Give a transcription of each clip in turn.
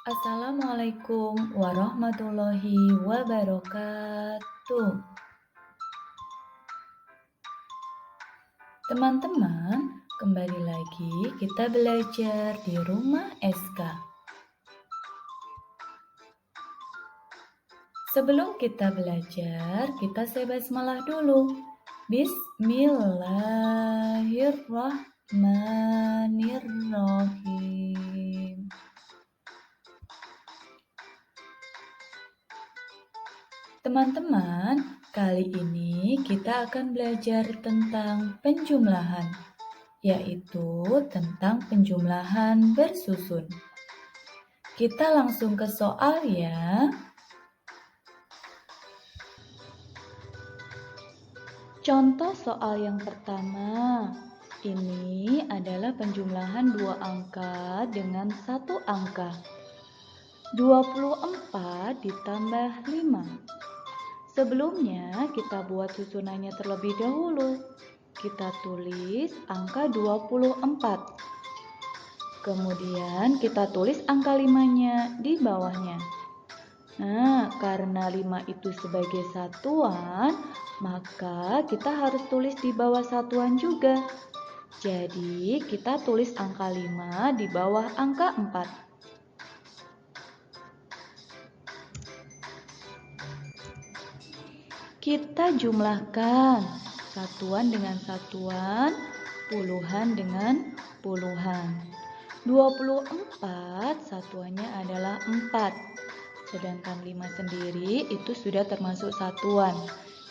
Assalamualaikum warahmatullahi wabarakatuh. Teman-teman, kembali lagi kita belajar di rumah SK. Sebelum kita belajar, kita say basmalah dulu. Bismillahirrahmanirrahim. Teman-teman, kali ini kita akan belajar tentang penjumlahan, yaitu tentang penjumlahan bersusun. Kita langsung ke soal ya. Contoh soal yang pertama. Ini adalah penjumlahan dua angka dengan satu angka. 24 ditambah 5. Sebelumnya kita buat susunannya terlebih dahulu. Kita tulis angka 24. Kemudian kita tulis angka 5-nya di bawahnya. Nah, karena 5 itu sebagai satuan, maka kita harus tulis di bawah satuan juga. Jadi, kita tulis angka 5 di bawah angka 4. Kita jumlahkan satuan dengan satuan, puluhan dengan puluhan. 24 satuannya adalah 4. Sedangkan 5 sendiri itu sudah termasuk satuan.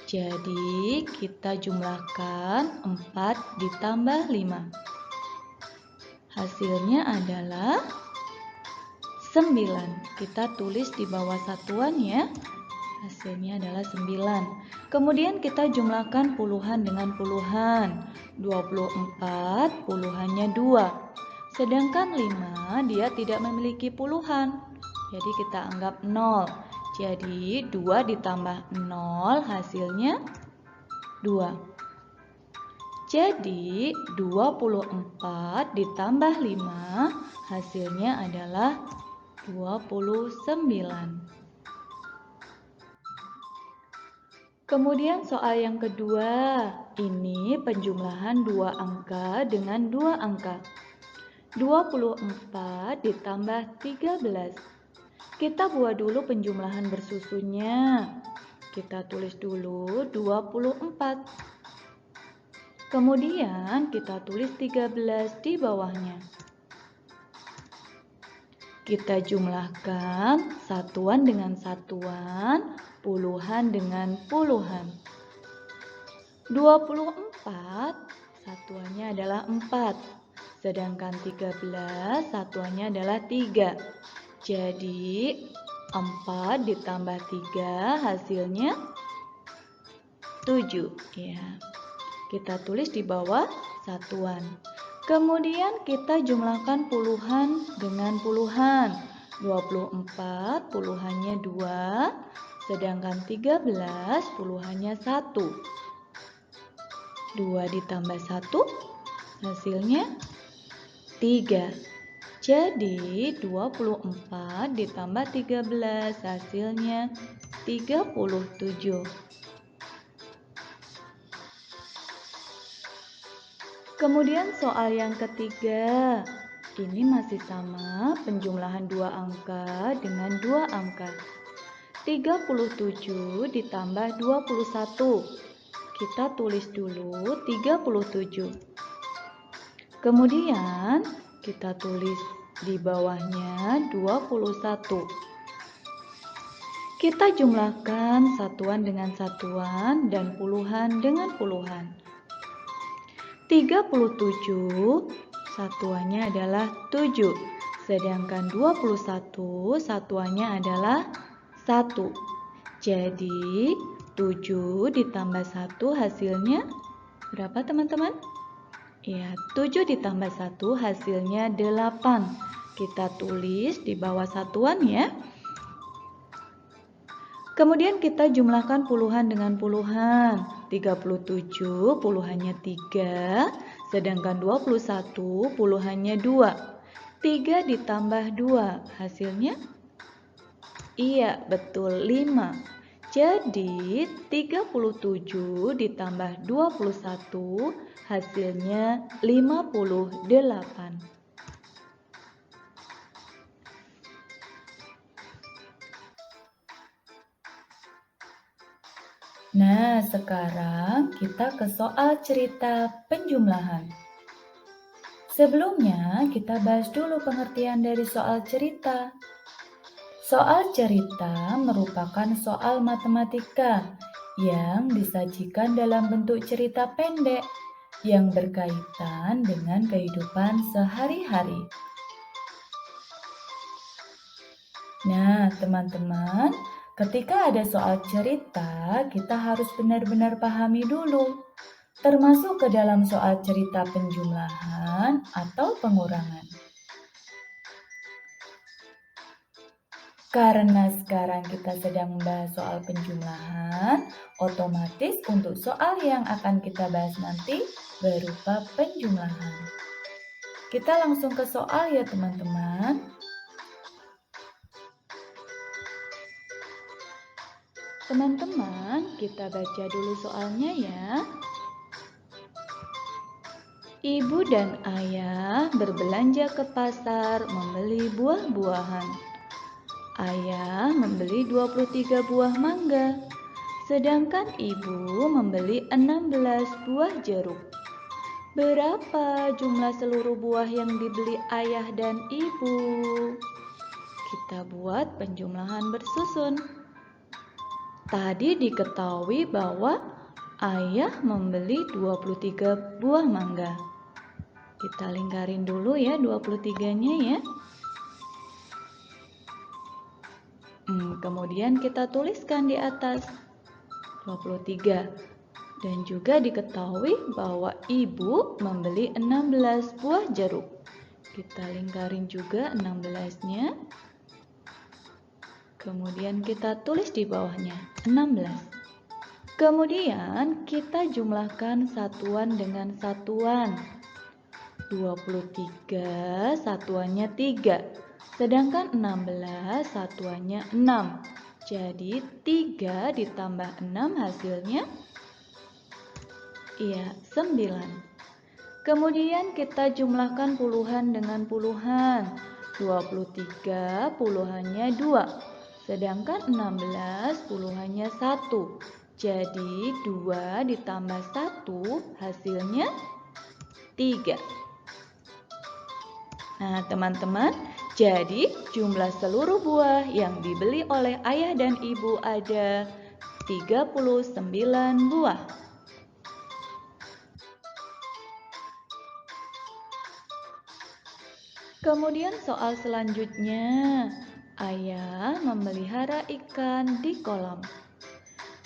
Jadi kita jumlahkan 4 ditambah 5. Hasilnya adalah 9. Kita tulis di bawah satuan ya. Hasilnya adalah 9. Kemudian kita jumlahkan puluhan dengan puluhan. 24 puluhannya 2. Sedangkan 5 dia tidak memiliki puluhan. Jadi kita anggap 0. Jadi 2 ditambah 0 hasilnya 2. Jadi 24 ditambah 5 hasilnya adalah 29. Kemudian soal yang kedua, ini penjumlahan dua angka dengan dua angka. 24 ditambah 13. Kita buat dulu penjumlahan bersusunnya. Kita tulis dulu 24. Kemudian kita tulis 13 di bawahnya. Kita jumlahkan satuan dengan satuan, puluhan dengan puluhan. 24 satuannya adalah 4. Sedangkan 13 satuannya adalah 3. Jadi 4 ditambah 3 hasilnya 7. Ya. Kita tulis di bawah satuan. Kemudian kita jumlahkan puluhan dengan puluhan. 24 puluhannya 2, sedangkan 13 puluhannya 1. 2 ditambah 1 hasilnya 3. Jadi 24 ditambah 13 hasilnya 37. Kemudian soal yang ketiga, ini masih sama penjumlahan dua angka dengan dua angka. 37 ditambah 21. Kita tulis dulu 37. Kemudian kita tulis di bawahnya 21. Kita jumlahkan satuan dengan satuan dan puluhan dengan puluhan. 37 satuannya adalah 7, sedangkan 21 satuannya adalah 1. Jadi 7 ditambah 1 hasilnya berapa teman-teman? Ya, 7 ditambah 1 hasilnya 8. Kita tulis di bawah satuan ya. Kemudian kita jumlahkan puluhan dengan puluhan. 37 puluhannya 3, sedangkan 21 puluhannya 2. 3 ditambah 2, hasilnya? Iya, betul, 5. Jadi, 37 ditambah 21, hasilnya 58. Nah, sekarang kita ke soal cerita penjumlahan. Sebelumnya, kita bahas dulu pengertian dari soal cerita. Soal cerita merupakan soal matematika yang disajikan dalam bentuk cerita pendek yang berkaitan dengan kehidupan sehari-hari. Nah, teman-teman, ketika ada soal cerita, kita harus benar-benar pahami dulu, termasuk ke dalam soal cerita penjumlahan atau pengurangan. Karena sekarang kita sedang membahas soal penjumlahan, otomatis untuk soal yang akan kita bahas nanti berupa penjumlahan. Kita langsung ke soal ya teman-teman. Teman-teman, kita baca dulu soalnya ya. Ibu dan ayah berbelanja ke pasar membeli buah-buahan. Ayah membeli 23 buah mangga, sedangkan ibu membeli 16 buah jeruk. Berapa jumlah seluruh buah yang dibeli ayah dan ibu? Kita buat penjumlahan bersusun. Tadi diketahui bahwa ayah membeli 23 buah mangga. Kita lingkarin dulu ya 23-nya ya. Kemudian kita tuliskan di atas 23. Dan juga diketahui bahwa ibu membeli 16 buah jeruk. Kita lingkarin juga 16-nya. Kemudian kita tulis di bawahnya 16. Kemudian kita jumlahkan satuan dengan satuan. 23 satuannya 3. Sedangkan 16 satuannya 6. Jadi 3 ditambah 6 hasilnya? Iya, 9. Kemudian kita jumlahkan puluhan dengan puluhan. 23 puluhannya 2. Sedangkan 16 puluhannya 1. Jadi 2 ditambah 1 hasilnya 3. Nah, teman-teman, jadi jumlah seluruh buah yang dibeli oleh ayah dan ibu ada 39 buah. Kemudian soal selanjutnya, ayah memelihara ikan di kolam.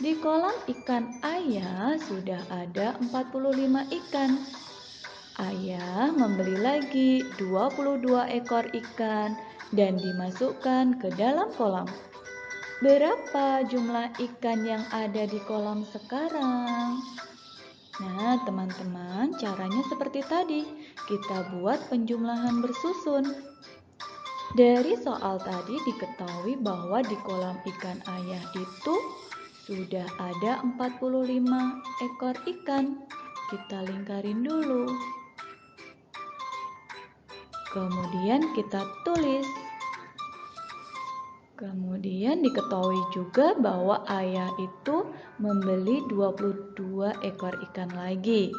Di kolam ikan ayah sudah ada 45 ikan. Ayah membeli lagi 22 ekor ikan dan dimasukkan ke dalam kolam. Berapa jumlah ikan yang ada di kolam sekarang? Nah, teman-teman, caranya seperti tadi. Kita buat penjumlahan bersusun. Dari soal tadi diketahui bahwa di kolam ikan ayah itu sudah ada 45 ekor ikan. Kita lingkarin dulu. Kemudian kita tulis. Kemudian diketahui juga bahwa ayah itu membeli 22 ekor ikan lagi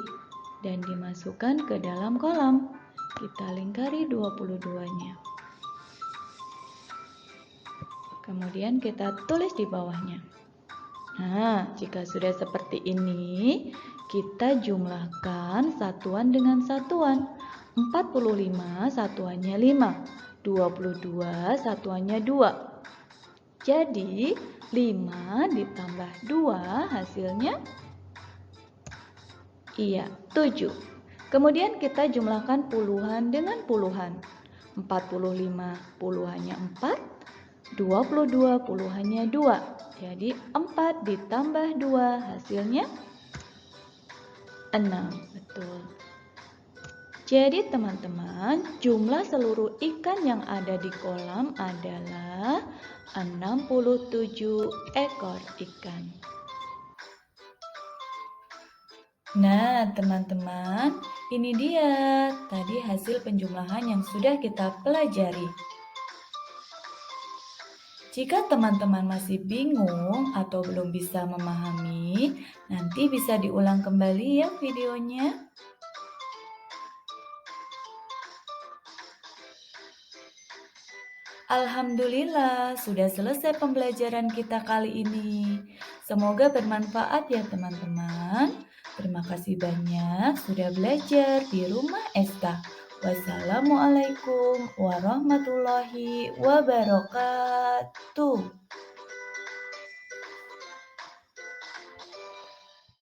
dan dimasukkan ke dalam kolam. Kita lingkari 22-nya. Kemudian kita tulis di bawahnya. Nah, jika sudah seperti ini, kita jumlahkan satuan dengan satuan. 45 satuannya 5, 22 satuannya 2. Jadi 5 ditambah 2 hasilnya? Iya, 7. Kemudian kita jumlahkan puluhan dengan puluhan. 45 puluhannya 4, 22 puluhannya 2. Jadi 4 ditambah 2 hasilnya 6. Betul. Jadi teman-teman, jumlah seluruh ikan yang ada di kolam adalah 67 ekor ikan. Nah, teman-teman, ini dia tadi hasil penjumlahan yang sudah kita pelajari. Jika teman-teman masih bingung atau belum bisa memahami, nanti bisa diulang kembali ya videonya. Alhamdulillah, sudah selesai pembelajaran kita kali ini. Semoga bermanfaat ya teman-teman. Terima kasih banyak sudah belajar di Rumah Esta. Wassalamualaikum warahmatullahi wabarakatuh.